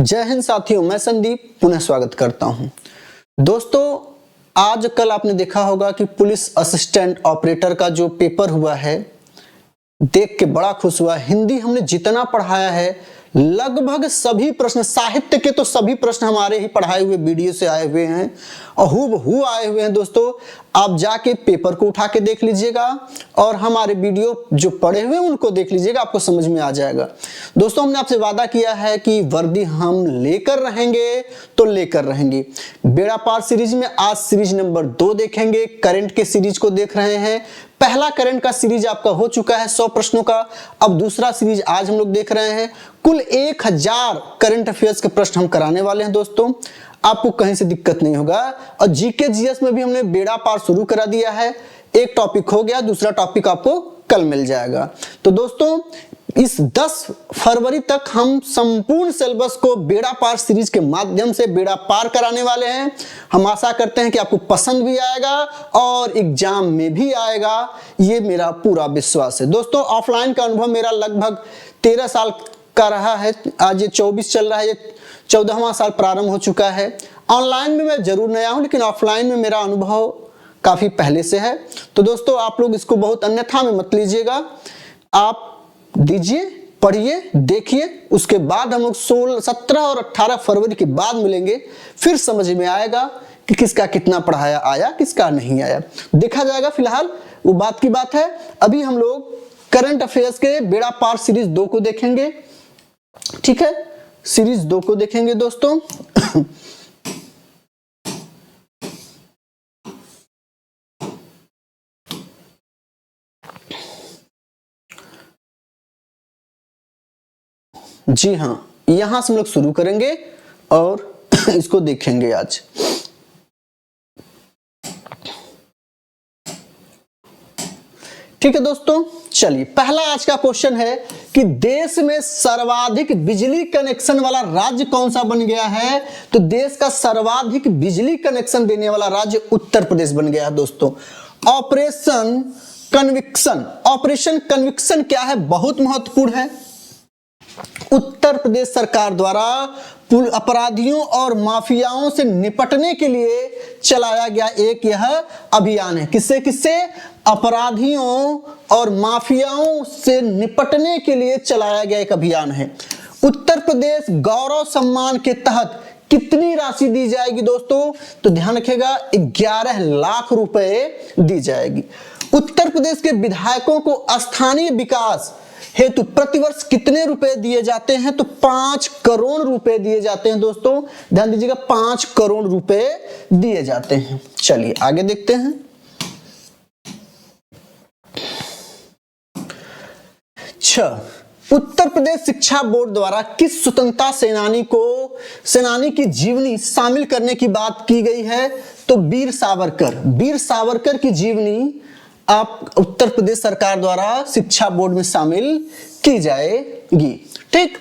जय हिंद साथियों, मैं संदीप पुनः स्वागत करता हूं। दोस्तों, आज कल आपने देखा होगा कि पुलिस असिस्टेंट ऑपरेटर का जो पेपर हुआ है, देख के बड़ा खुश हुआ। हिंदी हमने जितना पढ़ाया है, लगभग सभी प्रश्न, साहित्य के तो सभी प्रश्न हमारे ही पढ़ाए हुए वीडियो से आए हुए हैं और हूबहू आए हुए हैं। दोस्तों, आप जाके पेपर को उठा के देख लीजिएगा और हमारे वीडियो जो पढ़े हुए हैं उनको देख लीजिएगा, आपको समझ में आ जाएगा। दोस्तों, हमने आपसे वादा किया है कि वर्दी हम लेकर रहेंगे तो लेकर रहेंगे। बेड़ा पार सीरीज में आज सीरीज नंबर 2 देखेंगे। करंट के सीरीज को देख रहे हैं। पहला करंट का सीरीज आपका हो चुका है 100 प्रश्नों का। अब दूसरा सीरीज आज हम लोग देख रहे हैं। कुल 1000 करंट अफेयर्स के प्रश्न हम कराने वाले हैं। दोस्तों, आपको कहीं से दिक्कत नहीं होगा। और जीके जीएस में भी हमने बेड़ा पार शुरू करा दिया है। एक टॉपिक हो गया, दूसरा टॉपिक आपको कल मिल जाएगा। तो दोस्तों, इस 10 फरवरी तक हम संपूर्ण सिलेबस को बेड़ा पार सीरीज के माध्यम से बेड़ा पार कराने वाले हैं। हम आशा करते हैं कि आपको पसंद भी आएगा और एग्जाम में भी आएगा, ये मेरा पूरा विश्वास है। दोस्तों, ऑफलाइन का अनुभव मेरा लगभग 13 साल का रहा है। आज ये 24 चल रहा है, ये 14वां साल प्रारंभ हो चुका है। ऑनलाइन में मैं जरूर नया हूं, लेकिन ऑफलाइन में मेरा अनुभव काफी पहले से है। तो दोस्तों, आप लोग इसको बहुत अन्यथा में मत लीजिएगा। आप दीजिए, पढ़िए, देखिए, उसके बाद हम लोग 16, 17 और 18 फरवरी के बाद मिलेंगे। फिर समझ में आएगा कि किसका कितना पढ़ाया आया, किसका नहीं आया, देखा जाएगा। फिलहाल वो बात की बात है। अभी हम लोग करंट अफेयर्स के बेड़ा पार सीरीज 2 को देखेंगे। ठीक है, सीरीज 2 को देखेंगे दोस्तों। जी हाँ, यहां से हम लोग शुरू करेंगे और इसको देखेंगे आज। ठीक है दोस्तों, चलिए पहला आज का क्वेश्चन है कि देश में सर्वाधिक बिजली कनेक्शन वाला राज्य कौन सा बन गया है। तो देश का सर्वाधिक बिजली कनेक्शन देने वाला राज्य उत्तर प्रदेश बन गया है। दोस्तों, ऑपरेशन कन्विक्शन क्या है, बहुत महत्वपूर्ण है। उत्तर प्रदेश सरकार द्वारा अपराधियों और माफियाओं से निपटने के लिए चलाया गया एक यह अभियान है। किससे अपराधियों और माफियाओं से निपटने के लिए चलाया गया एक अभियान है। उत्तर प्रदेश गौरव सम्मान के तहत कितनी राशि दी जाएगी दोस्तों? तो ध्यान रखिएगा, 11 लाख रुपए दी जाएगी। उत्तर प्रदेश के विधायकों को स्थानीय विकास हेतु प्रतिवर्ष कितने रुपए दिए जाते हैं? तो 5 करोड़ रुपए दिए जाते हैं। दोस्तों, ध्यान दीजिएगा, 5 करोड़ रुपए दिए जाते हैं। चलिए आगे देखते हैं। उत्तर प्रदेश शिक्षा बोर्ड द्वारा किस स्वतंत्रता सेनानी की जीवनी शामिल करने की बात की गई है? तो वीर सावरकर की जीवनी आप उत्तर प्रदेश सरकार द्वारा शिक्षा बोर्ड में शामिल की जाएगी। ठीक,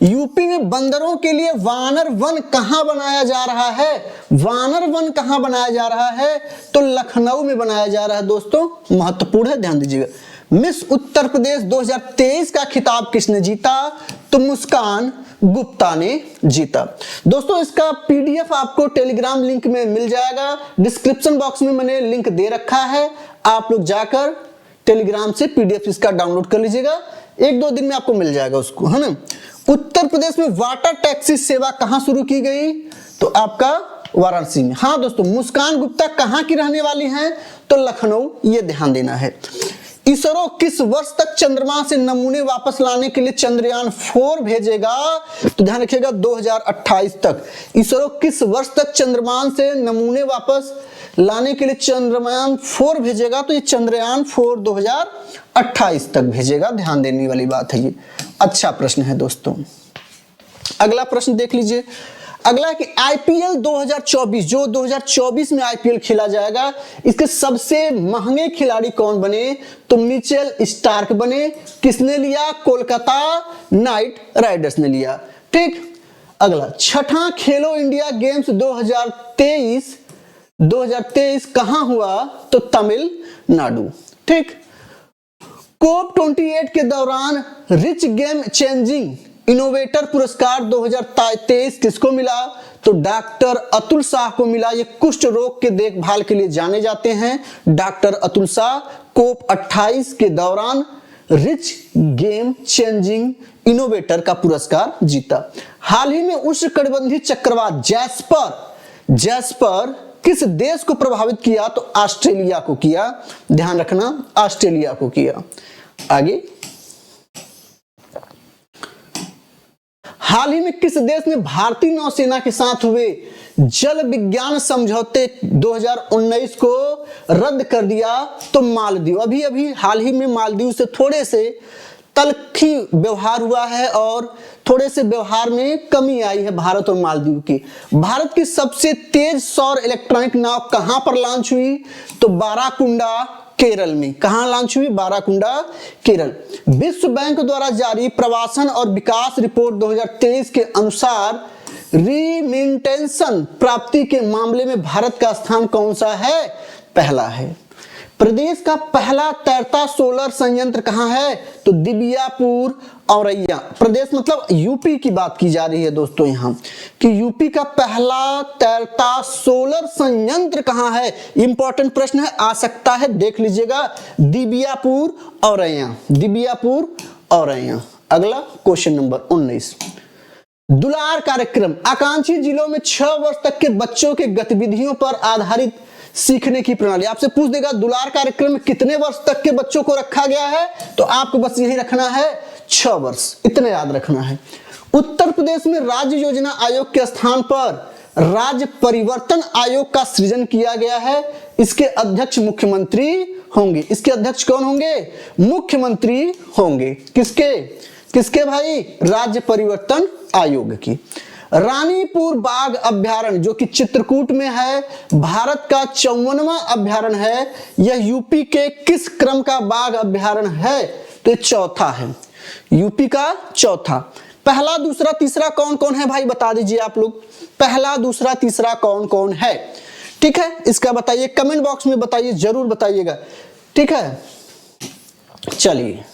यूपी में बंदरों के लिए वानर वन कहां बनाया जा रहा है? वानर वन कहां बनाया जा रहा है? तो लखनऊ में बनाया जा रहा है। दोस्तों, महत्वपूर्ण है, ध्यान दीजिएगा। मिस उत्तर प्रदेश 2023 का खिताब किसने जीता? तो मुस्कान गुप्ता ने जीता। दोस्तों, इसका पीडीएफ आपको टेलीग्राम लिंक में मिल जाएगा। डिस्क्रिप्शन बॉक्स में मैंने लिंक दे रखा है, आप लोग जाकर टेलीग्राम से पीडीएफ इसका डाउनलोड कर लीजिएगा। 1-2 दिन में आपको मिल जाएगा उसको, है ना। उत्तर प्रदेश में वाटर टैक्सी सेवा कहां शुरू की गई? तो आपका वाराणसी में। हाँ दोस्तों, मुस्कान गुप्ता कहां की रहने वाली हैं? तो लखनऊ, ये ध्यान देना है। इसरो किस वर्ष तक चंद्रमा से नमूने वापस लाने के लिए चंद्रयान 4 भेजेगा? तो ध्यान रखिएगा, 2028 तक। इसरो किस वर्ष तक चंद्रमा से नमूने वापस लाने के लिए चंद्रयान 4 भेजेगा? तो ये चंद्रयान 4 2028 तक भेजेगा। ध्यान देने वाली बात है ये। अच्छा प्रश्न है दोस्तों। अगला प्रश्न देख लीजिए। अगला है कि आईपीएल 2024, जो 2024 में आईपीएल खेला जाएगा, इसके सबसे महंगे खिलाड़ी कौन बने? तो मिचेल स्टार्क बने। किसने लिया? कोलकाता नाइट राइडर्स ने लिया। ठीक, अगला 6वां खेलो इंडिया गेम्स 2023 कहां हुआ? तो तमिलनाडु। ठीक, कोप 28 के दौरान रिच गेम चेंजिंग इनोवेटर पुरस्कार 2023 किसको मिला? तो डॉक्टर अतुल शाह को मिला। ये कुष्ठ रोग के देखभाल के लिए जाने जाते हैं। डॉक्टर अतुल शाह कोप 28 के दौरान रिच गेम चेंजिंग इनोवेटर का पुरस्कार जीता। हाल ही में उष्णकटिबंधीय चक्रवात जैस्पर किस देश को प्रभावित किया? तो ऑस्ट्रेलिया को किया। ध्यान रखना, ऑस्ट्रेलिया को किया। आगे, हाल ही में किस देश ने भारतीय नौसेना के साथ हुए जल विज्ञान समझौते 2019 को रद्द कर दिया? तो मालदीव। अभी अभी हाल ही में मालदीव से थोड़े से तलखी व्यवहार हुआ है और थोड़े से व्यवहार में कमी आई है भारत और मालदीव की। भारत की सबसे तेज सौर इलेक्ट्रॉनिक नाव कहां पर लॉन्च हुई? तो बाराकुंडा केरल में। कहां लॉन्च हुई? बाराकुंडा केरल। विश्व बैंक द्वारा जारी प्रवासन और विकास रिपोर्ट 2023 के अनुसार रिमिटेंशन प्राप्ति के मामले में भारत का स्थान कौन सा है? पहला है। प्रदेश का पहला तैरता सोलर संयंत्र कहां है? तो दिबियापुर औरैया। प्रदेश मतलब यूपी की बात की जा रही है दोस्तों यहाँ, कि यूपी का पहला तैरता सोलर संयंत्र कहां है? इंपॉर्टेंट प्रश्न है, आ सकता है, देख लीजिएगा। दिबियापुर औरैया, दिबियापुर औरैया। अगला क्वेश्चन नंबर 19, दुलार कार्यक्रम आकांक्षी जिलों में 6 वर्ष तक के बच्चों के गतिविधियों पर आधारित सीखने की प्रणाली। आपसे पूछ देगा दुलार कार्यक्रम में कितने वर्ष तक के बच्चों को रखा गया है? तो आपको बस यही रखना है, 6 वर्ष, इतना याद रखना है। उत्तर प्रदेश में राज्य योजना आयोग के स्थान पर राज्य परिवर्तन आयोग का सृजन किया गया है। इसके अध्यक्ष मुख्यमंत्री होंगे। इसके अध्यक्ष कौन होंगे? मुख्यमंत्री होंगे। किसके भाई? राज्य परिवर्तन आयोग की। रानीपुर बाघ अभ्यारण्य जो कि चित्रकूट में है, भारत का 54वां अभ्यारण्य है। यह यूपी के किस क्रम का बाघ अभ्यारण्य है? तो चौथा है, यूपी का चौथा। पहला, दूसरा, तीसरा कौन कौन है भाई? बता दीजिए आप लोग, पहला, दूसरा, तीसरा कौन कौन है? ठीक है, इसका बताइए, कमेंट बॉक्स में बताइए, जरूर बताइएगा। ठीक है, चलिए,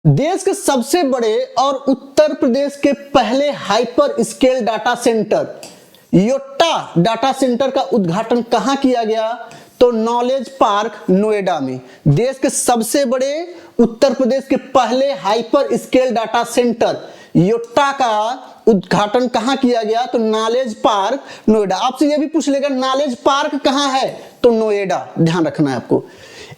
देश के सबसे बड़े और उत्तर प्रदेश के पहले hyper scale data centre Yotta data centre का उद्घाटन कहां किया गया? तो नॉलेज पार्क नोएडा में। देश के सबसे बड़े उत्तर प्रदेश के पहले hyper scale data centre Yotta का उद्घाटन कहां किया गया? तो नॉलेज पार्क नोएडा। आपसे यह भी पूछ लेगा नॉलेज पार्क कहां है? तो नोएडा, ध्यान रखना है आपको।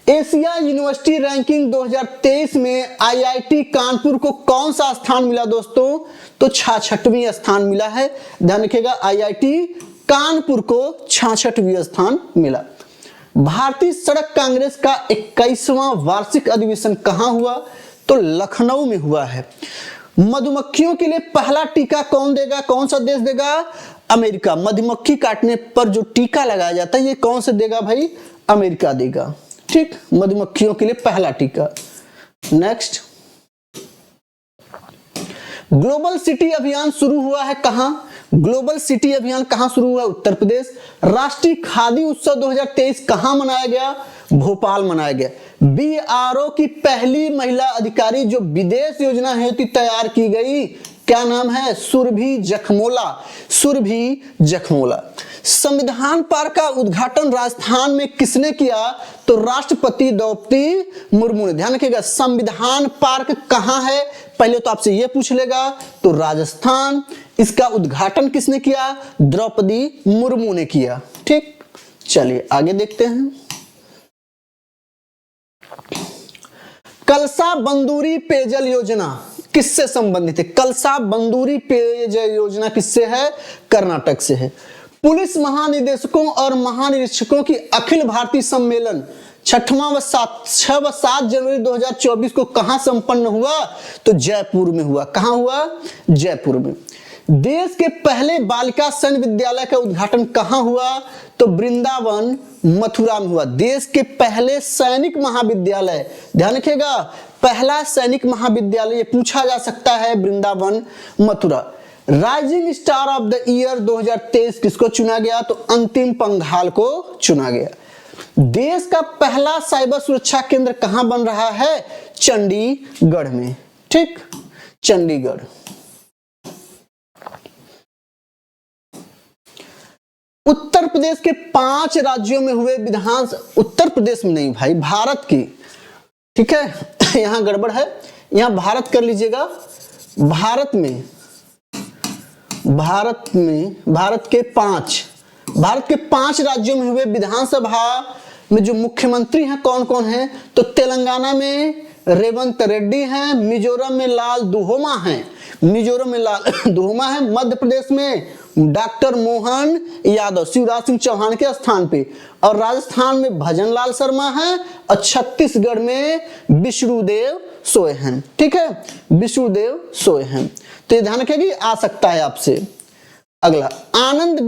एशिया यूनिवर्सिटी रैंकिंग 2023 में आईआईटी कानपुर को कौन सा स्थान मिला दोस्तों? तो 66वां स्थान मिला है। ध्यान रखिएगा, आईआईटी कानपुर को 66वां स्थान मिला। भारतीय सड़क कांग्रेस का 21वां वार्षिक अधिवेशन कहां हुआ? तो लखनऊ में हुआ है। मधुमक्खियों के लिए पहला टीका कौन देगा? कौन सा देश देगा? अमेरिका। मधुमक्खी काटने पर जो टीका लगाया जाता है ये कौन से देगा भाई? अमेरिका देगा। ठीक, मधुमक्खियों के लिए पहला टीका। नेक्स्ट, ग्लोबल सिटी अभियान शुरू हुआ है कहां? ग्लोबल सिटी अभियान कहां शुरू हुआ? उत्तर प्रदेश। राष्ट्रीय खादी उत्सव 2023 कहां मनाया गया? भोपाल मनाया गया। बीआरओ की पहली महिला अधिकारी जो विदेश योजना हेतु तैयार की गई, क्या नाम है? सुरभि जखमोला। सुरभि जखमोला। संविधान पार्क का उद्घाटन राजस्थान में किसने किया? तो राष्ट्रपति द्रौपदी मुर्मू ने। ध्यान रखिएगा, संविधान पार्क कहां है? पहले तो आपसे यह पूछ लेगा, तो राजस्थान। इसका उद्घाटन किसने किया? द्रौपदी मुर्मू ने किया। ठीक, चलिए आगे देखते हैं। कलसा बंदूरी पेयजल योजना किससे संबंधित है? कलसा बंदूरी पेयजल योजना किससे है? कर्नाटक से है। पुलिस महानिदेशकों और महानिरीक्षकों की अखिल भारतीय सम्मेलन 6 व 7 जनवरी 2024 को कहां संपन्न हुआ? तो जयपुर में हुआ। कहां हुआ? जयपुर में। देश के पहले बालिका सैन्य विद्यालय का उद्घाटन कहां हुआ? तो वृंदावन मथुरा में हुआ। देश के पहले सैनिक महाविद्यालय, ध्यान रखिएगा, पहला सैनिक महाविद्यालय ये पूछा जा सकता है, Vrindavan Mathura. Rising star of the year 2023 किसको चुना गया? तो अंतिम पंघाल को चुना गया। देश का पहला साइबर सुरक्षा केंद्र कहां बन रहा है? चंडीगढ़ में। ठीक, चंडीगढ़। उत्तर प्रदेश के 5 राज्यों में हुए उत्तर प्रदेश में नहीं भाई, भारत की, ठीक है, यहां गड़बड़ है, यहां भारत कर लीजिएगा। भारत के 5 राज्यों में हुए विधानसभा में जो मुख्यमंत्री हैं कौन कौन हैं? तो तेलंगाना में रेवंत रेड्डी हैं, मिजोरम में लाल दुहोमा हैं, मध्य प्रदेश में डॉक्टर मोहन यादव शिवराज सिंह चौहान के स्थान पे, और राजस्थान में भजनलाल शर्मा हैं, और छत्तीसगढ़ में विष्णुदेव सोय हैं। ठीक है, विष्णुदेव सोय हैं। तो ये ध्यान रखिए, आ सकता है आपसे। अगला, आनंद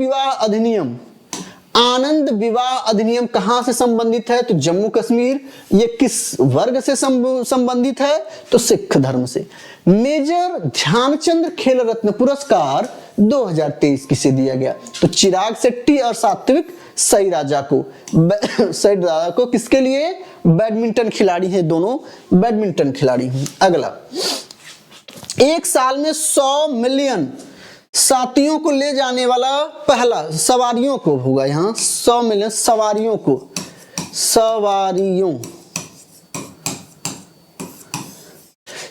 विवाह अधिनियम कहां से संबंधित है? तो जम्मू कश्मीर। ये किस वर्ग से संबंधित है? तो सिख धर्म से। मेजर ध्यानचंद खेल रत्न पुरस्कार 2023 किसे दिया गया? तो चिराग शेट्टी और सात्विक साईराजा को किसके लिए? बैडमिंटन खिलाड़ी है, दोनों बैडमिंटन खिलाड़ी हैं। अगला, एक साल में 100 मिलियन साथियों को ले जाने वाला पहला, सवारियों को होगा यहां, 100 मिलियन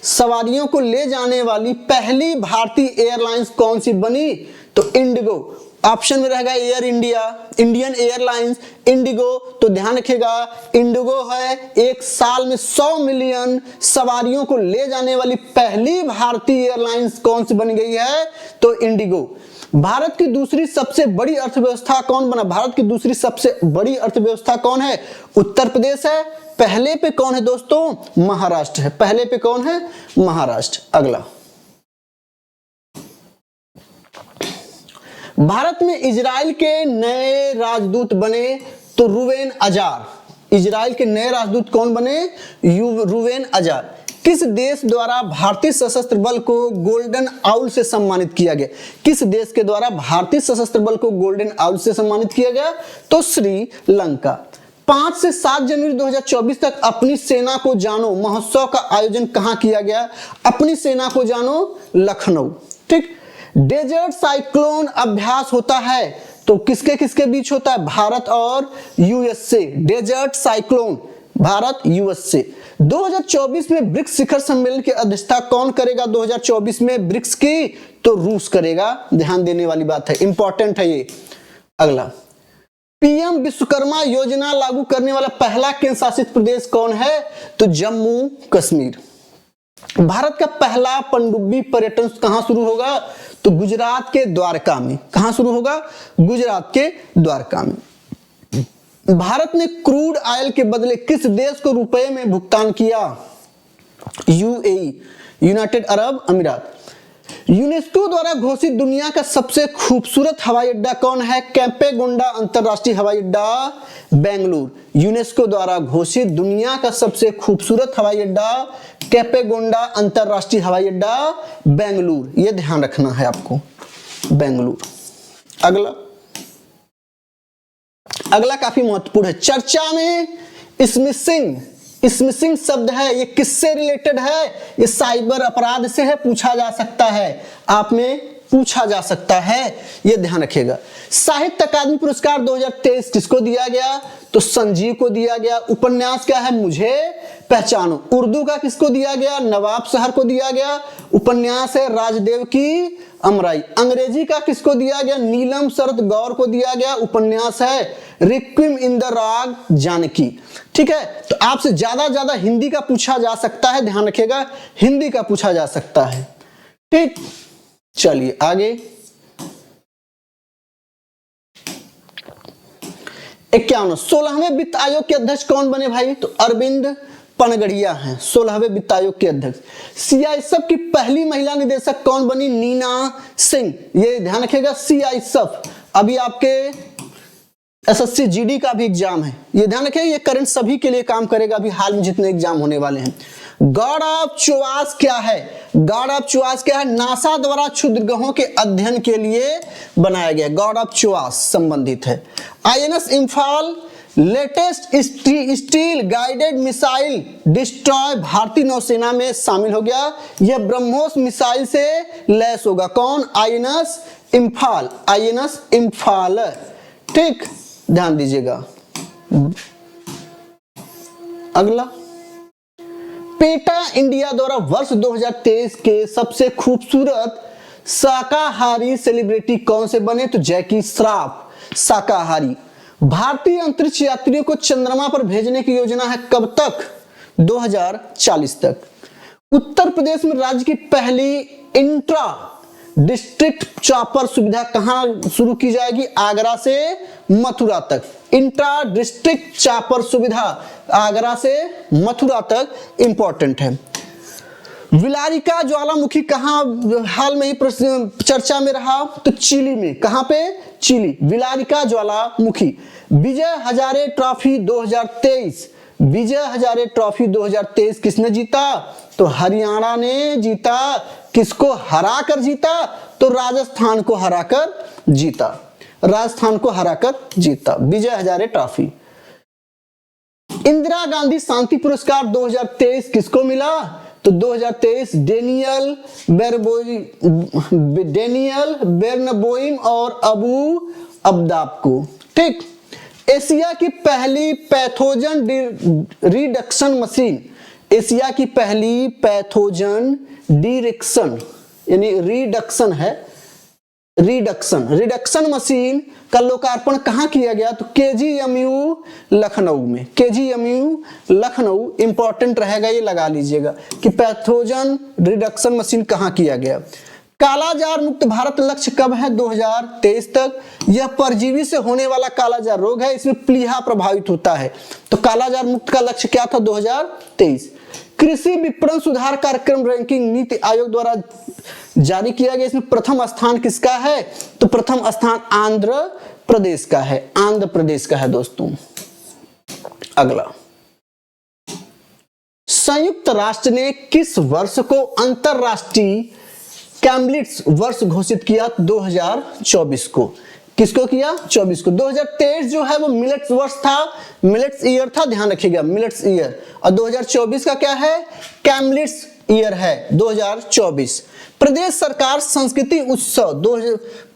सवारियों को ले जाने वाली पहली भारतीय एयरलाइंस कौन सी बनी? तो इंडिगो। ऑप्शन में रहेगा air India, Indian airlines, Indigo. तो ध्यान रखिएगा, इंडिगो है। एक साल में 100 मिलियन सवारियों को ले जाने वाली पहली भारतीय एयरलाइंस कौन सी बन गई है? तो इंडिगो। भारत की दूसरी सबसे बड़ी अर्थव्यवस्था कौन बना? भारत की दूसरी सबसे बड़ी अर्थव्यवस्था कौन है? उत्तर प्रदेश है। पहले पे कौन है दोस्तों? महाराष्ट्र है। पहले पे कौन है? महाराष्ट्र। अगला, भारत में इजराइल के नए राजदूत बने तो रूवेन अजार। इजराइल के नए राजदूत कौन बने? रूवेन अजार। किस देश द्वारा भारतीय सशस्त्र बल को गोल्डन आउल से सम्मानित किया गया? किस देश के द्वारा भारतीय सशस्त्र बल को गोल्डन आउल से सम्मानित किया गया? तो श्रीलंका। 5 से 7 जनवरी 2024 तक अपनी सेना को जानो महोत्सव का आयोजन कहां किया गया? अपनी सेना को जानो, लखनऊ। ठीक, डेजर्ट साइक्लोन अभ्यास होता है तो किसके किसके बीच होता है? भारत और यूएस से। डेजर्ट साइक्लोन भारत यूएस से। 2024 में ब्रिक्स शिखर सम्मेलन की अध्यक्षता कौन करेगा? 2024 में ब्रिक्स की तो रूस करेगा। ध्यान देने वाली बात है, इंपॉर्टेंट है ये। अगला, पीएम विश्वकर्मा योजना लागू करने वाला पहला केंद्र शासित प्रदेश कौन है? तो जम्मू कश्मीर। भारत का पहला पनडुब्बी पर्यटन कहां शुरू होगा? तो गुजरात के द्वारका में। कहां शुरू होगा? गुजरात के द्वारका में। भारत ने क्रूड ऑयल के बदले किस देश को रुपए में भुगतान किया? यूएई, यूनाइटेड अरब अमीरात। यूनेस्को द्वारा घोषित दुनिया का सबसे खूबसूरत हवाई अड्डा कौन है? कैंपेगोंडा अंतरराष्ट्रीय हवाई अड्डा, बेंगलुरु। यूनेस्को द्वारा घोषित दुनिया का सबसे खूबसूरत हवाई अड्डा कैंपेगोंडा अंतरराष्ट्रीय हवाई अड्डा, बेंगलुरु। यह ध्यान रखना है आपको, बेंगलुरु। अगला काफी महत्वपूर्ण है। चर्चा में स्मिशिंग शब्द है, ये किससे रिलेटेड है? ये साइबर अपराध से है, पूछा जा सकता है, आप में पूछा जा सकता है, ये ध्यान रखिएगा। साहित्य अकादमी पुरस्कार 2023 किसको दिया गया? तो संजीव को दिया गया। उपन्यास क्या है? मुझे पहचानो। उर्दू का किसको दिया गया? नवाब शहर को दिया गया। उपन्यास है राजदेव की अमराई। अंग्रेजी का किसको दिया गया? नीलम शरद गौर को दिया गया। उपन्यास है रिक्विम इन द राग जानकी। ठीक है, तो आपसे ज्यादा हिंदी का पूछा जा सकता है, ध्यान रखिएगा, हिंदी का पूछा जा सकता है। ठीक, चलिए आगे। 51, 16वें वित्त आयोग के अध्यक्ष कौन बने भाई? तो अरविंद पनगड़िया हैं 16वें वित्त आयोग के अध्यक्ष। सीआईएसएफ की पहली महिला निदेशक कौन बनी? नीना सिंह। ये ध्यान रखिएगा, सीआईएसएफ अभी आपके एसएससी जीडी का भी एग्जाम है, ये ध्यान रखिए, ये करंट सभी के लिए काम करेगा अभी हाल में जितने एग्जाम होने वाले हैं। गॉड ऑफ चुआस क्या है? गॉड ऑफ चुआस क्या है? नासा द्वारा क्षुद्रग्रहों के अध्ययन के लिए बनाया गया। गॉड ऑफ चुआस संबंधित है। INS Imphal latest steel guided missile destroy भारतीय नौसेना में शामिल हो गया। यह ब्रह्मोस मिसाइल से लैस होगा। कौन? INS Imphal, INS Imphal. ठीक, ध्यान दीजिएगा। अगला, पेटा इंडिया द्वारा वर्ष 2023 के सबसे खूबसूरत शाकाहारी सेलिब्रिटी कौन से बने? तो जैकी श्रॉफ, शाकाहारी। भारतीय अंतरिक्ष यात्रियों को चंद्रमा पर भेजने की योजना है कब तक? 2040 तक। उत्तर प्रदेश में राज्य की पहली इंट्रा डिस्ट्रिक्ट चॉपर सुविधा कहां शुरू की जाएगी? आगरा से मथुरा तक। इंट्रा डिस्ट्रिक्ट चॉपर सुविधा आगरा से मथुरा तक इंपॉर्टेंट है। विलारिका ज्वालामुखी कहां हाल में ही चर्चा में रहा? तो चिली में। कहां पे? चिली। विलारिका ज्वालामुखी। विजय हजारे ट्रॉफी 2023, विजय हजारे ट्रॉफी 2023 किसने जीता? तो हरियाणा ने जीता। किसको हराकर जीता? तो राजस्थान को हराकर जीता, राजस्थान को हराकर जीता विजय हजारे ट्रॉफी। इंदिरा गांधी शांति पुरस्कार 2023 किसको मिला? तो 2023 डेनियल बेरनबोइम और अबू अब्दाब को। ठीक, एशिया की पहली पैथोजन रिडक्शन मशीन, एशिया की पहली पैथोजन डिरेक्शन यानी रिडक्शन है, रिडक्शन मशीन का लोकार्पण कहां किया गया? तो केजीएमयू लखनऊ में। केजीएमयू लखनऊ इंपॉर्टेंट रहेगा, ये लगा लीजिएगा कि पैथोजन रिडक्शन मशीन कहां किया गया। कालाजार मुक्त भारत लक्ष्य कब है? 2023 तक। यह परजीवी से होने वाला कालाजार रोग है, इसमें प्लीहा प्रभावित होता है। तो कालाजार मुक्त का लक्ष्य क्या था? 2023। कृषि विपणन सुधार कार्यक्रम रैंकिंग नीति आयोग द्वारा जारी किया गया, इसमें प्रथम स्थान किसका है? तो प्रथम स्थान आंध्र प्रदेश का है, आंध्र प्रदेश का है दोस्तों। अगला, संयुक्त राष्ट्र ने किस वर्ष को अंतरराष्ट्रीय कैम्लिट्स वर्ष घोषित किया? 2024 को। किसको किया? 24 को। 2023 जो है वो मिलेट्स वर्ष था, मिलेट्स ईयर था, ध्यान रखिएगा, मिलेट्स ईयर। और 2024 का क्या है? कैम्लिट्स ईयर है 2024। प्रदेश सरकार संस्कृति उत्सव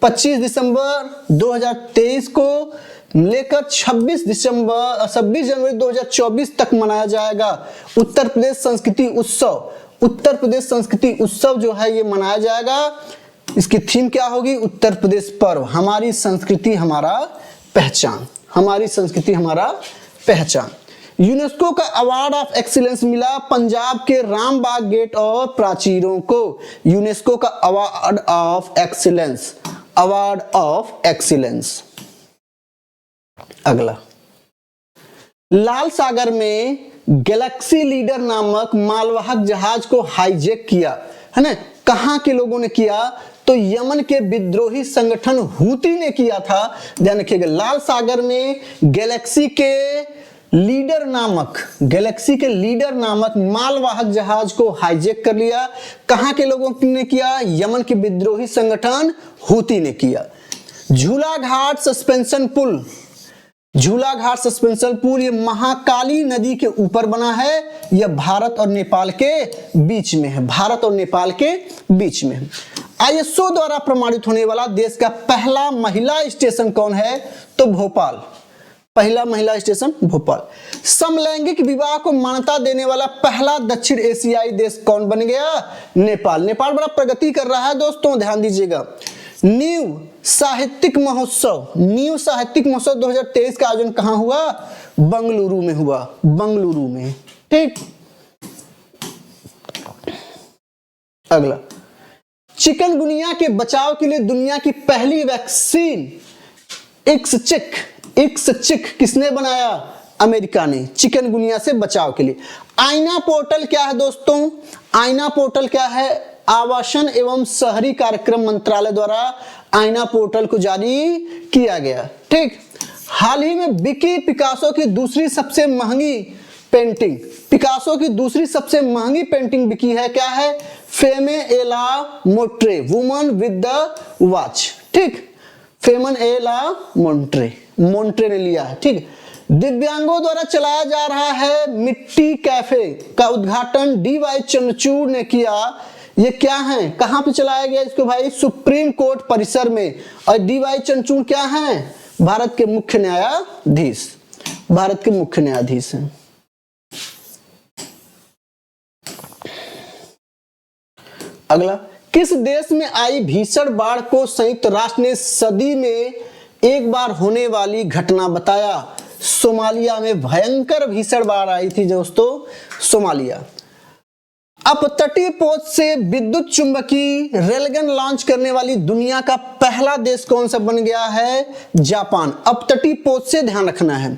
25 दिसंबर 2023 को लेकर 26 जनवरी 2024 तक मनाया जाएगा। उत्तर प्रदेश संस्कृति उत्सव, उत्तर प्रदेश संस्कृति उत्सव जो है ये मनाया जाएगा। इसकी थीम क्या होगी? उत्तर प्रदेश पर्व, हमारी संस्कृति हमारा पहचान, हमारी संस्कृति हमारा पहचान। यूनेस्को का अवार्ड ऑफ एक्सीलेंस मिला पंजाब के रामबाग गेट और प्राचीरों को। यूनेस्को का award of excellence, award of excellence. अगला, लाल सागर में गैलेक्सी लीडर नामक मालवाहक जहाज को हाईजैक किया है ना, कहां के लोगों ने किया? तो यमन के विद्रोही संगठन हूती ने किया था। ध्यान रखिएगा, लाल सागर में गैलेक्सी के लीडर नामक मालवाहक जहाज को हाईजैक कर लिया। कहां के लोगों ने किया? यमन के विद्रोही संगठन हूती ने किया। झूलाघाट सस्पेंशन पुल, झूलाघाट सस्पेंशन पुल ये महाकाली नदी के ऊपर बना है। यह भारत और नेपाल के बीच में है, भारत और नेपाल के बीच में है। आईएसओ द्वारा प्रमाणित होने वाला देश का पहला महिला स्टेशन कौन है? तो भोपाल, पहला महिला स्टेशन भोपाल। समलैंगिक विवाह को मान्यता देने वाला पहला दक्षिण एशियाई देश कौन बन गया? नेपाल। नेपाल बड़ा प्रगति कर रहा है दोस्तों, ध्यान दीजिएगा। न्यू साहित्यिक महोत्सव 2023 का आयोजन कहां हुआ? बंगलुरु में हुआ, बंगलुरु में। ठीक, अगला, चिकनगुनिया के बचाव के लिए दुनिया की पहली वैक्सीन इक्सचिक किसने बनाया? अमेरिका ने, चिकनगुनिया से बचाव के लिए। आईना पोर्टल क्या है दोस्तों? आईना पोर्टल क्या है? आवासन एवं शहरी कार्यक्रम मंत्रालय द्वारा आईना पोर्टल को जारी किया गया। ठीक, हाल ही में बिकी पिकासो की दूसरी सबसे महंगी पेंटिंग, पिकासो की दूसरी सबसे महंगी पेंटिंग बिकी है, क्या है? फेमे एला मोट्रे, वुमन विद द वॉच। ठीक, फेमन एला मोंट्रे ने लिया है। ठीक, दिव्यांगों द्वारा चलाया जा रहा है मिट्टी कैफे का उद्घाटन डी.वाई. चंद्रचूड़ ने किया। ये क्या है, कहां पे चलाया गया इसको भाई? सुप्रीम कोर्ट परिसर में। और डी.वाई. चंद्रचूड़ क्या हैं? भारत के मुख्य न्यायाधीश, भारत के मुख्य न्यायाधीश हैं। अगला, किस देश में आई भीषण बाढ़ को संयुक्त राष्ट्र ने सदी में एक बार होने वाली घटना बताया? सोमालिया में भयंकर भीषण बाढ़ आई थी दोस्तों, सोमालिया। अपतटीय पोत से विद्युत चुंबकीय रेलगन लॉन्च करने वाली दुनिया का पहला देश कौन सा बन गया है? जापान। अपतटीय पोत से ध्यान रखना है।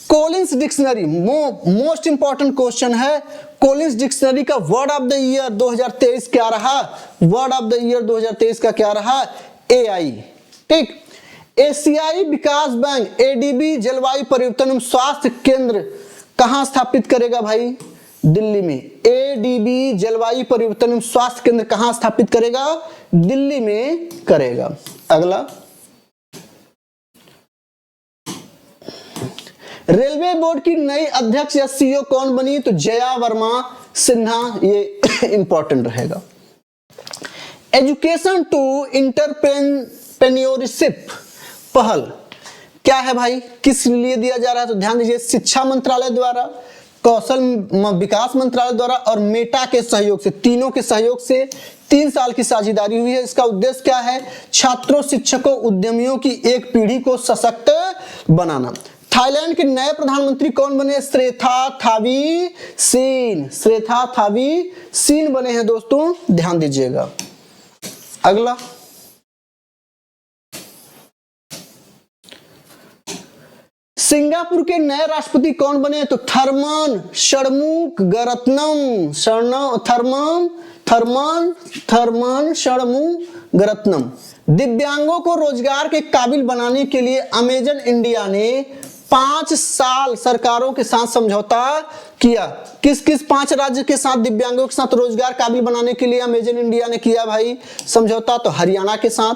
Collins dictionary, most important question है। कोलिंस डिक्शनरी का वर्ड ऑफ द ईयर 2023 क्या रहा? वर्ड ऑफ द ईयर 2023 का क्या रहा? एआई। ठीक। एशियाई विकास बैंक एडीबी जलवायु परिवर्तन एवं स्वास्थ्य केंद्र कहां स्थापित करेगा भाई? दिल्ली में। एडीबी जलवायु परिवर्तन एवं स्वास्थ्य केंद्र कहां स्थापित करेगा? दिल्ली में करेगा। अगला, रेलवे बोर्ड की नई अध्यक्ष या सीईओ कौन बनी? तो जया वर्मा सिन्हा, ये इंपॉर्टेंट रहेगा। एजुकेशन टू इंटरप्रेन्योरशिप पहल क्या है भाई? किस लिए दिया जा रहा है? तो ध्यान दीजिए, शिक्षा मंत्रालय द्वारा, कौशल विकास मंत्रालय द्वारा और मेटा के सहयोग से, तीनों के सहयोग से 3 साल की साझेदारी हुई है। इसका उद्देश्य क्या है? छात्रों, शिक्षकों, उद्यमियों की एक पीढ़ी को सशक्त बनाना। थाईलैंड के नए प्रधानमंत्री कौन बने? श्रेथा थावीसीन, श्रेथा थावीसीन बने हैं दोस्तों, ध्यान दीजिएगा। अगला, सिंगापुर के नए राष्ट्रपति कौन बने? तो थर्मन षणमुगरत्नम, थर्मन षणमुगरत्नम। दिव्यांगों को रोजगार के काबिल बनाने के लिए अमेजन इंडिया ने 5 साल सरकारों के साथ समझौता किया। किस किस 5 राज्य के साथ दिव्यांगों के साथ रोजगार काबिल बनाने के लिए अमेजन इंडिया ने किया भाई समझौता? तो हरियाणा के साथ,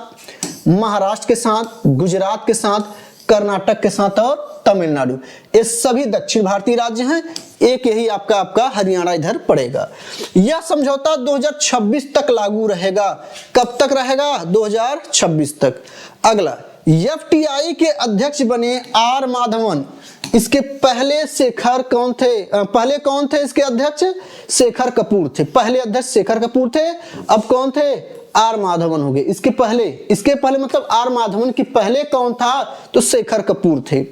महाराष्ट्र के साथ, गुजरात के साथ, कर्नाटक के साथ और तमिलनाडु। ये सभी दक्षिण भारतीय राज्य हैं। एक यही आपका हरियाणा इधर पड़ेगा। यह समझौता 2026 तक लागू रहेगा। कब तक रहेगा? 2026 तक। अगला, एफटीआई के अध्यक्ष बने आर माधवन। इसके पहले शेखर कौन थे? पहले कौन थे इसके अध्यक्ष? शेखर कपूर थे। पहले अध्यक्ष शेखर कपूर थे, अब कौन थे? आर माधवन हो गए। इसके पहले मतलब आर माधवन के पहले कौन था? तो शेखर कपूर थे।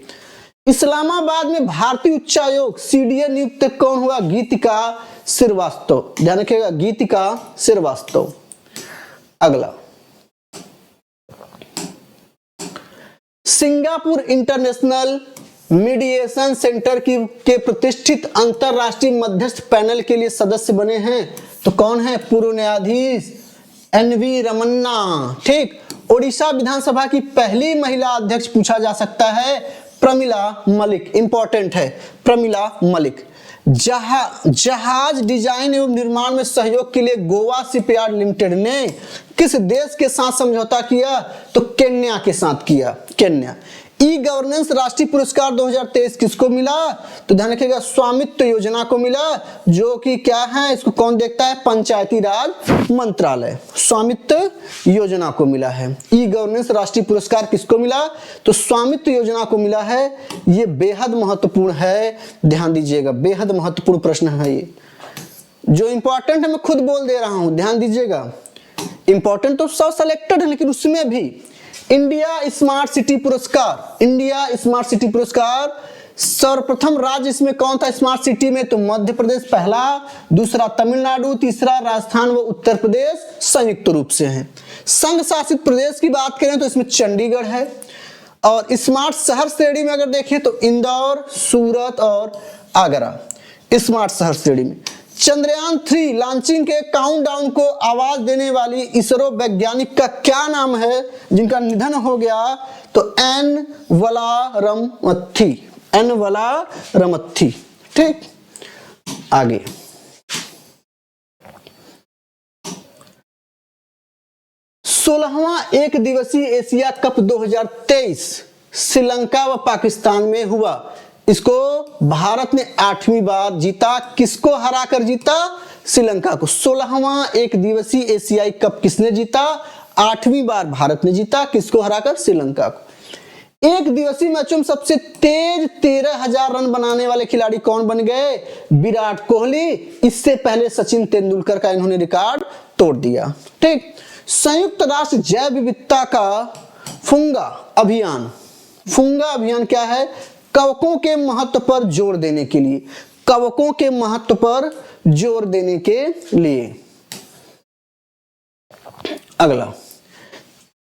इस्लामाबाद में भारतीय उच्चायोग सीडीए नियुक्त कौन हुआ? गीतिका श्रीवास्तव। ध्यान रखिएगा, गीतिका श्रीवास्तव। अगला, सिंगापुर इंटरनेशनल मीडिएशन सेंटर के प्रतिष्ठित अंतरराष्ट्रीय मध्यस्थ पैनल के लिए सदस्य बने हैं। तो कौन है? पूर्व न्यायाधीश एनवी रमन्ना। ठीक। ओडिशा विधानसभा की पहली महिला अध्यक्ष पूछा जा सकता है, प्रमिला मलिक। इंपॉर्टेंट है, प्रमिला मलिक। जहाज डिजाइन एवं निर्माण में सहयोग के लिए गोवा शिपयार्ड लिमिटेड ने किस देश के साथ समझौता किया? तो केन्या के साथ किया, केन्या। ई गवर्नेंस राष्ट्रीय पुरस्कार 2023 किसको मिला? तो ध्यान रखिएगा, स्वामित्व योजना को मिला, जो कि क्या है, इसको कौन देखता है? पंचायती राज मंत्रालय। स्वामित्व योजना को मिला है। ई गवर्नेंस राष्ट्रीय पुरस्कार किसको मिला? तो स्वामित्व योजना को मिला है। ये बेहद महत्वपूर्ण है, ध्यान दीजिएगा, बेहद महत्वपूर्ण प्रश्न है ये। जो इंपॉर्टेंट है मैं खुद बोल दे रहा हूं, ध्यान दीजिएगा। इंपॉर्टेंट तो सब सिलेक्टेड है, लेकिन उसमें भी इंडिया स्मार्ट सिटी पुरस्कार, इंडिया स्मार्ट सिटी पुरस्कार सर्वप्रथम राज्य इसमें कौन था स्मार्ट सिटी में? तो मध्य प्रदेश पहला, दूसरा तमिलनाडु, तीसरा राजस्थान व उत्तर प्रदेश संयुक्त रूप से हैं। संघ शासित प्रदेश की बात करें तो इसमें चंडीगढ़ है। और स्मार्ट शहर श्रेणी में अगर देखें तो इंदौर, सूरत और आगरा स्मार्ट शहर श्रेणी में। चंद्रयान 3 लॉन्चिंग के काउंटडाउन को आवाज देने वाली इसरो वैज्ञानिक का क्या नाम है जिनका निधन हो गया? तो एन वलारमथी। ठीक। आगे, सोलहवां एक दिवसीय एशिया कप 2023 श्रीलंका व पाकिस्तान में हुआ। इसको भारत ने 8वीं बार जीता। किसको हराकर जीता? श्रीलंका को। 16वां एक दिवसीय एशियाई कप किसने जीता? 8वीं बार भारत ने जीता। किसको हराकर? श्रीलंका को। एक दिवसीय मैचों में सबसे तेज 13,000 रन बनाने वाले खिलाड़ी कौन बन गए? विराट कोहली। इससे पहले सचिन तेंदुलकर का इन्होंने रिकॉर्ड तोड़ दिया। ठीक। संयुक्त राष्ट्र जैव विविधता का फुंगा अभियान, फुंगा अभियान क्या है? कवकों के महत्व पर जोर देने के लिए, कवकों के महत्व पर जोर देने के लिए। अगला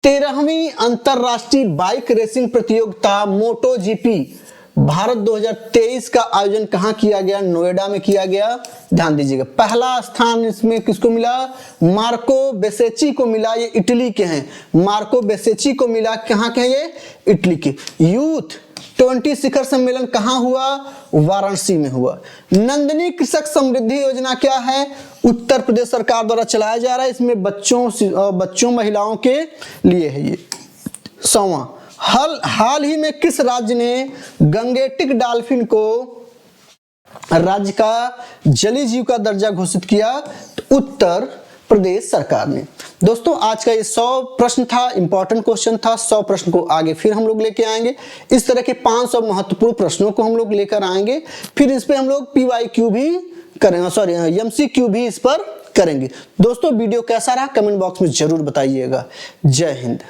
13वीं अंतरराष्ट्रीय बाइक रेसिंग प्रतियोगिता मोटो जीपी भारत 2023 का आयोजन कहां किया गया? नोएडा में किया गया। ध्यान दीजिएगा, पहला स्थान इसमें किसको मिला? मार्को बेसेची को मिला। ये इटली के हैं, मार्को बेसेची को मिला। कहां के हैं ये? इटली के। यूथ 20 शिखर सम्मेलन कहां हुआ? वाराणसी में हुआ। नंदिनी कृषक समृद्धि योजना क्या है? उत्तर प्रदेश सरकार द्वारा चलाया जा रहा है। इसमें बच्चों महिलाओं के लिए है ये। 100वां, हाल ही में किस राज्य ने गंगेटिक डॉल्फिन को राज्य का जलीय जीव का दर्जा घोषित किया? तो उत्तर प्रदेश सरकार ने। दोस्तों आज का ये 100 प्रश्न था, इंपॉर्टेंट क्वेश्चन था। 100 प्रश्न को आगे फिर हम लोग लेके आएंगे। इस तरह के 500 महत्वपूर्ण प्रश्नों को हम लोग लेकर आएंगे। फिर इस पे हम लोग PYQ भी करेंगे, सॉरी MCQ भी इस पर करेंगे। दोस्तों वीडियो कैसा रहा कमेंट बॉक्स में जरूर बताइएगा। जय हिंद।